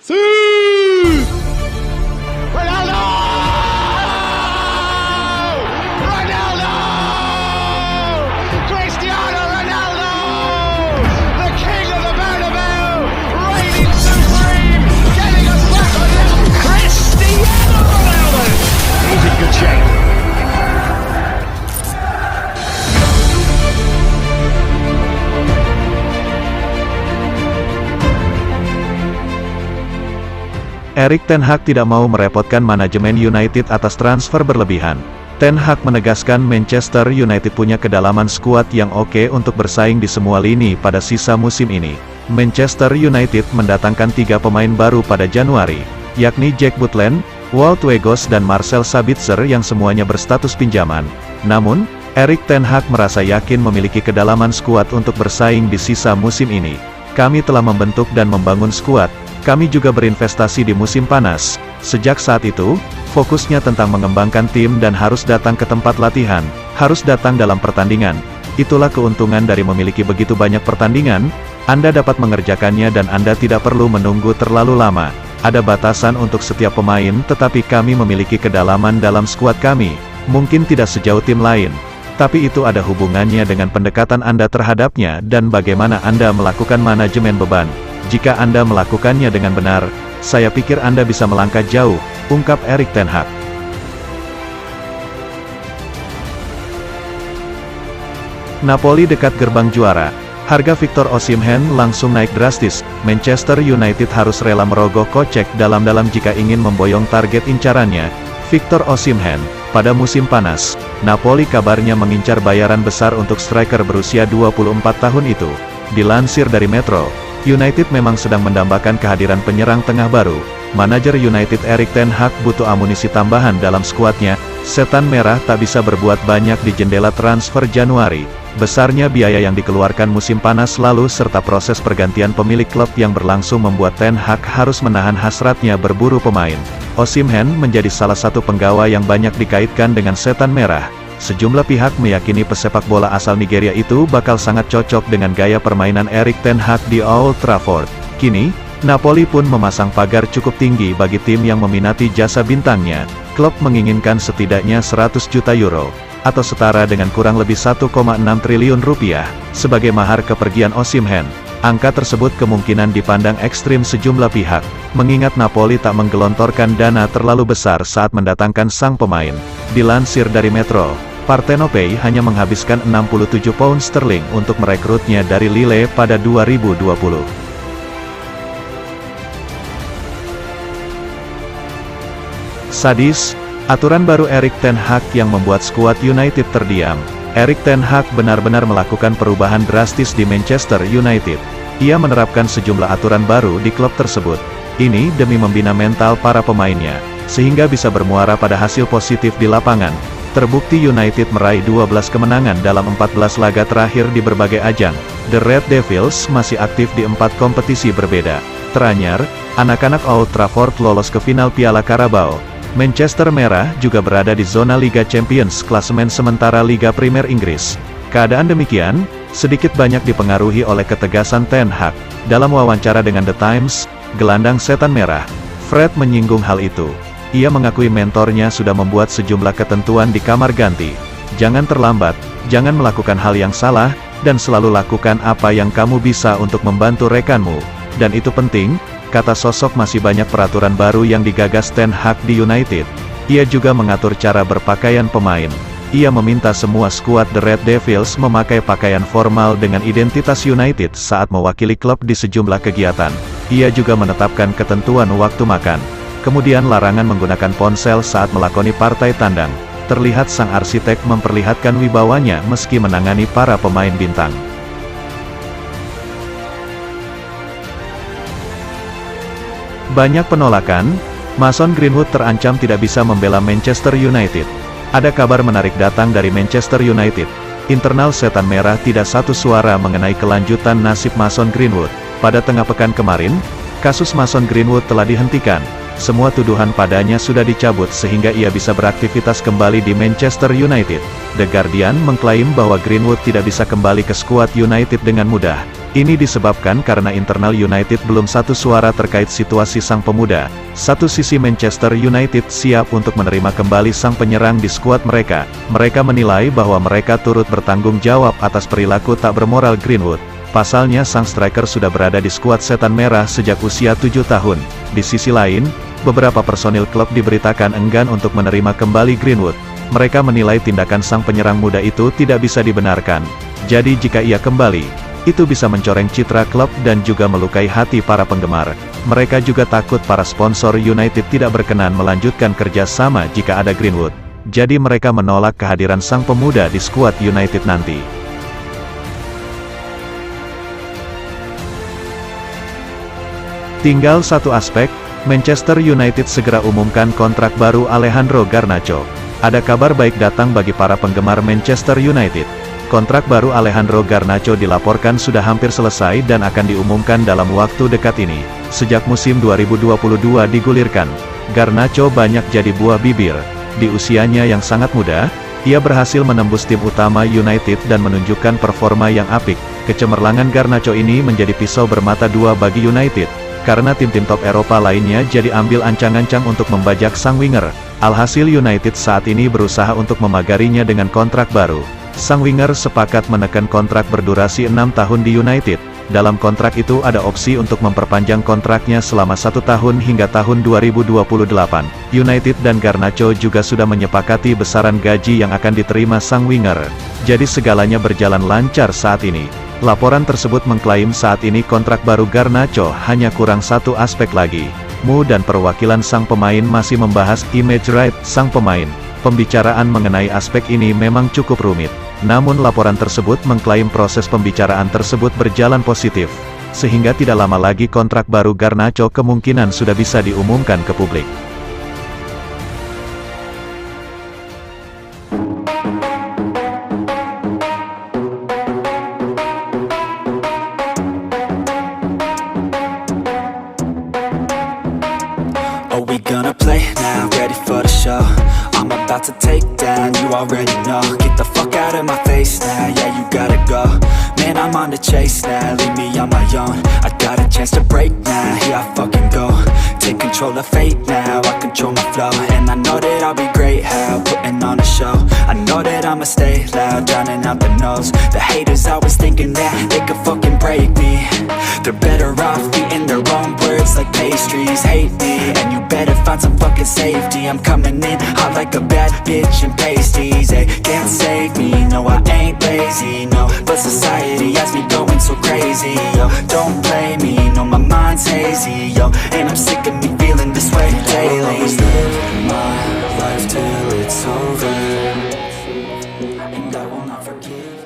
Ronaldo! Ronaldo! Cristiano Ronaldo! The king of the Bernabeu! Reigning supreme! Getting us back on the Cristiano Ronaldo! He's in good shape. Erik ten Hag tidak mau merepotkan manajemen United atas transfer berlebihan. Ten Hag menegaskan Manchester United punya kedalaman skuad yang oke untuk bersaing di semua lini pada sisa musim ini. Manchester United mendatangkan 3 pemain baru pada Januari, yakni Jack Butland, Wout Weghorst dan Marcel Sabitzer yang semuanya berstatus pinjaman. Namun, Erik ten Hag merasa yakin memiliki kedalaman skuad untuk bersaing di sisa musim ini. Kami telah membentuk dan membangun skuad. Kami juga berinvestasi di musim panas. Sejak saat itu, fokusnya tentang mengembangkan tim dan harus datang ke tempat latihan, harus datang dalam pertandingan. Itulah keuntungan dari memiliki begitu banyak pertandingan, Anda dapat mengerjakannya dan Anda tidak perlu menunggu terlalu lama. Ada batasan untuk setiap pemain tetapi kami memiliki kedalaman dalam skuad kami. Mungkin tidak sejauh tim lain, tapi itu ada hubungannya dengan pendekatan Anda terhadapnya dan bagaimana Anda melakukan manajemen beban. Jika Anda melakukannya dengan benar, saya pikir Anda bisa melangkah jauh, ungkap Erik ten Hag. Napoli dekat gerbang juara. Harga Victor Osimhen langsung naik drastis. Manchester United harus rela merogoh kocek dalam-dalam jika ingin memboyong target incarannya, Victor Osimhen. Pada musim panas, Napoli kabarnya mengincar bayaran besar untuk striker berusia 24 tahun itu. Dilansir dari Metro, United memang sedang mendambakan kehadiran penyerang tengah baru. Manajer United Erik ten Hag butuh amunisi tambahan dalam skuadnya. Setan Merah tak bisa berbuat banyak di jendela transfer Januari. Besarnya biaya yang dikeluarkan musim panas lalu serta proses pergantian pemilik klub yang berlangsung membuat ten Hag harus menahan hasratnya berburu pemain. Osimhen menjadi salah satu penggawa yang banyak dikaitkan dengan Setan Merah. Sejumlah pihak meyakini pesepak bola asal Nigeria itu bakal sangat cocok dengan gaya permainan Erik ten Hag di Old Trafford. Kini, Napoli pun memasang pagar cukup tinggi bagi tim yang meminati jasa bintangnya. Klub menginginkan setidaknya 100 juta euro, atau setara dengan kurang lebih 1,6 triliun rupiah, sebagai mahar kepergian Osimhen. Angka tersebut kemungkinan dipandang ekstrim sejumlah pihak, mengingat Napoli tak menggelontorkan dana terlalu besar saat mendatangkan sang pemain. Dilansir dari Metro, Partenopei hanya menghabiskan 67 pound sterling untuk merekrutnya dari Lille pada 2020. Sadis, aturan baru Erik ten Hag yang membuat skuad United terdiam. Erik ten Hag benar-benar melakukan perubahan drastis di Manchester United. Ia menerapkan sejumlah aturan baru di klub tersebut. Ini demi membina mental para pemainnya, sehingga bisa bermuara pada hasil positif di lapangan. Terbukti United meraih 12 kemenangan dalam 14 laga terakhir di berbagai ajang. The Red Devils masih aktif di 4 kompetisi berbeda. Teranyar, anak-anak Old Trafford lolos ke final Piala Carabao. Manchester Merah juga berada di zona Liga Champions klasemen sementara Liga Premier Inggris. Keadaan demikian, sedikit banyak dipengaruhi oleh ketegasan ten Hag. Dalam wawancara dengan The Times, gelandang Setan Merah, Fred menyinggung hal itu. Ia mengakui mentornya sudah membuat sejumlah ketentuan di kamar ganti. Jangan terlambat, jangan melakukan hal yang salah, dan selalu lakukan apa yang kamu bisa untuk membantu rekanmu. Dan itu penting, kata sosok. Masih banyak peraturan baru yang digagas ten Hag di United. Ia juga mengatur cara berpakaian pemain. Ia meminta semua skuad The Red Devils memakai pakaian formal dengan identitas United saat mewakili klub di sejumlah kegiatan. Ia juga menetapkan ketentuan waktu makan. Kemudian larangan menggunakan ponsel saat melakoni partai tandang. Terlihat sang arsitek memperlihatkan wibawanya meski menangani para pemain bintang. Banyak penolakan, Mason Greenwood terancam tidak bisa membela Manchester United. Ada kabar menarik datang dari Manchester United. Internal Setan Merah tidak satu suara mengenai kelanjutan nasib Mason Greenwood. Pada tengah pekan kemarin, kasus Mason Greenwood telah dihentikan. Semua tuduhan padanya sudah dicabut sehingga ia bisa beraktivitas kembali di Manchester United. The Guardian mengklaim bahwa Greenwood tidak bisa kembali ke skuad United dengan mudah. Ini disebabkan karena internal United belum satu suara terkait situasi sang pemuda. Satu sisi Manchester United siap untuk menerima kembali sang penyerang di skuad mereka. Mereka menilai bahwa mereka turut bertanggung jawab atas perilaku tak bermoral Greenwood. Pasalnya sang striker sudah berada di skuad Setan Merah sejak usia 7 tahun. Di sisi lain, beberapa personil klub diberitakan enggan untuk menerima kembali Greenwood. Mereka menilai tindakan sang penyerang muda itu tidak bisa dibenarkan. Jadi jika ia kembali, itu bisa mencoreng citra klub dan juga melukai hati para penggemar. Mereka juga takut para sponsor United tidak berkenan melanjutkan kerjasama jika ada Greenwood. Jadi mereka menolak kehadiran sang pemuda di skuad United nanti. Tinggal satu aspek, Manchester United segera umumkan kontrak baru Alejandro Garnacho. Ada kabar baik datang bagi para penggemar Manchester United. Kontrak baru Alejandro Garnacho dilaporkan sudah hampir selesai dan akan diumumkan dalam waktu dekat ini. Sejak musim 2022 digulirkan, Garnacho banyak jadi buah bibir. Di usianya yang sangat muda, ia berhasil menembus tim utama United dan menunjukkan performa yang apik. Kecemerlangan Garnacho ini menjadi pisau bermata dua bagi United, karena tim-tim top Eropa lainnya jadi ambil ancang-ancang untuk membajak sang winger. Alhasil United saat ini berusaha untuk memagarinya dengan kontrak baru. Sang winger sepakat menekan kontrak berdurasi 6 tahun di United. Dalam kontrak itu ada opsi untuk memperpanjang kontraknya selama 1 tahun hingga tahun 2028. United dan Garnacho juga sudah menyepakati besaran gaji yang akan diterima sang winger. Jadi segalanya berjalan lancar saat ini. Laporan tersebut mengklaim saat ini kontrak baru Garnacho hanya kurang satu aspek lagi. MU dan perwakilan sang pemain masih membahas image right sang pemain. Pembicaraan mengenai aspek ini memang cukup rumit. Namun laporan tersebut mengklaim proses pembicaraan tersebut berjalan positif. Sehingga tidak lama lagi kontrak baru Garnacho kemungkinan sudah bisa diumumkan ke publik. Are we gonna play now? Ready for the show? I'm about to take down, you already know. Get the fuck out of my face now, yeah, you gotta go. Man, I'm on the chase now, leave me on my own. I got a chance to break now, here I fucking go. Take control of fate now, I control my flow. And I know that I'll be great, how putting on a show. I know that I'ma stay loud, drowning out the noise. The haters always thinking that they could fucking break me. They're better off eating their own words like pastries. Hate me, and you better find some fucking safety. I'm coming in hot like a bad bitch and pasties. They can't save me, no I ain't lazy, no. But society has me going so crazy, yo. Don't play me, no my mind's hazy, yo. And I'm sick of me feeling this way daily. I'll always live my life till it's over, and I will not forgive.